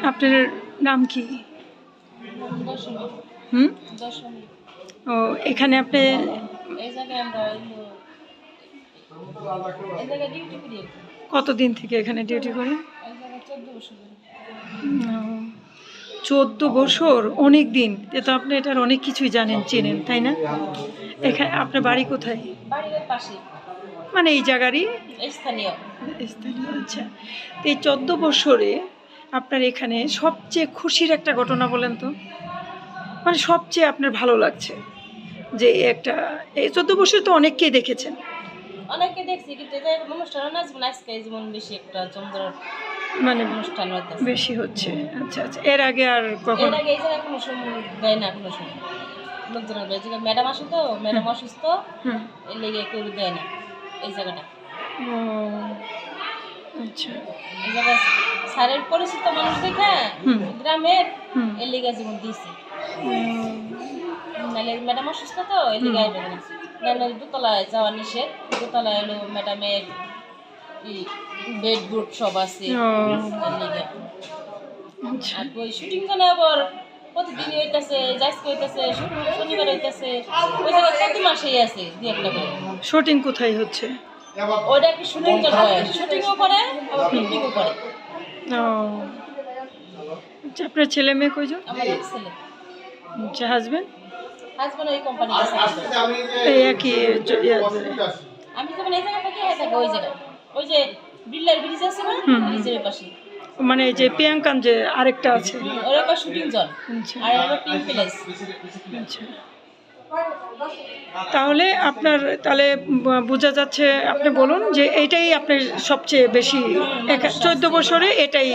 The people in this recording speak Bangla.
আপনার নাম কি? দশমী। হুম? দশমী। ও এখানে আপনি এই জায়গায় আমরা এই জায়গায় ডিউটি করি। কতদিন থেকে এখানে ডিউটি করেন? এই জায়গায় 14 বছর ধরে। 14 বছর, অনেক দিন। এ তো আপনি এটার অনেক কিছুই জানেন, চেনেন, তাই না? এখানে আপনার বাড়ি কোথায়? বাড়ির পাশে মানে এই জায়গারই স্থানীয়। স্থানীয়। আচ্ছা, তো এই 14 বছরে আপনার এখানে সবচেয়ে খুশির একটা ঘটনা বলেন তো, মানে সবচেয়ে আপনার ভালো লাগছে যে একটা, এই 14 বছর তো অনেককেই দেখেছেন, অনেকে দেখছি কিন্তু এই জায়গায় অনুষ্ঠান না, যেমন আজকে যেমন বেশি একটা চন্দ্র মানে অনুষ্ঠান হইতেছে। বেশি হচ্ছে। আচ্ছা আচ্ছা, এর আগে আর কখন? এর আগে এই জায়গায় কোনো সময় দেয় না, কোনো সময় লোকজনের এই জায়গায় ম্যাডাম আসে তো, ম্যাডাম অসুস্থ, হুম। এর লেগে কেউ দেয় না এই জায়গাটা। ও আচ্ছা। এই জায়গায় স্যারের পরিচিত মানুষ দেখে হুম। গ্রামের, হুম। এর লেগে জীবন দিয়েছে। নাহলে ম্যাডাম অসুস্থ তো, এর হুম। লেগে আসবে না। নাহলে দোতলায় যাওয়া নিষেধ, দোতলায় এলো ম্যাডামের বেড বুট সব আছে, ও এর লেগে। আচ্ছা। আর ওই শুটিং খানে আবার প্রতিদিনই হইতেছে, আজকে হইতেছে, শনিবার হইতেছে, ওই জায়গায় প্রতি মাসেই আছে দু একটা করে। শুটিং কোথায় হচ্ছে? ওইটা কি শুটিং হয়, শুটিংও করে আবার পিকনিকও করে। ও আচ্ছা, আপনার ছেলে মেয়ে কয়জন? আমার এক ছেলে, আচ্ছা, হাজবেন্ড? হাজব্যান্ড ওই কোম্পানিতে চাকরি করে। এই একই আমি যখন এই জায়গা থেকে থাকে ওই জায়গায়, ওই যে বিল্লার ব্রিজ আছে না, ব্রিজের পাশে। মানে যে প্রিয়াঙ্কান যে আরেকটা আছে। ওর একটা শুটিং জল, আচ্ছা আর একটা পিঙ্ক প্লেস। আচ্ছা। তাহলে আপনার তাহলে বোঝা যাচ্ছে, আপনি বলুন যে এইটাই আপনার সবচেয়ে বেশি 14 বছরে এটাই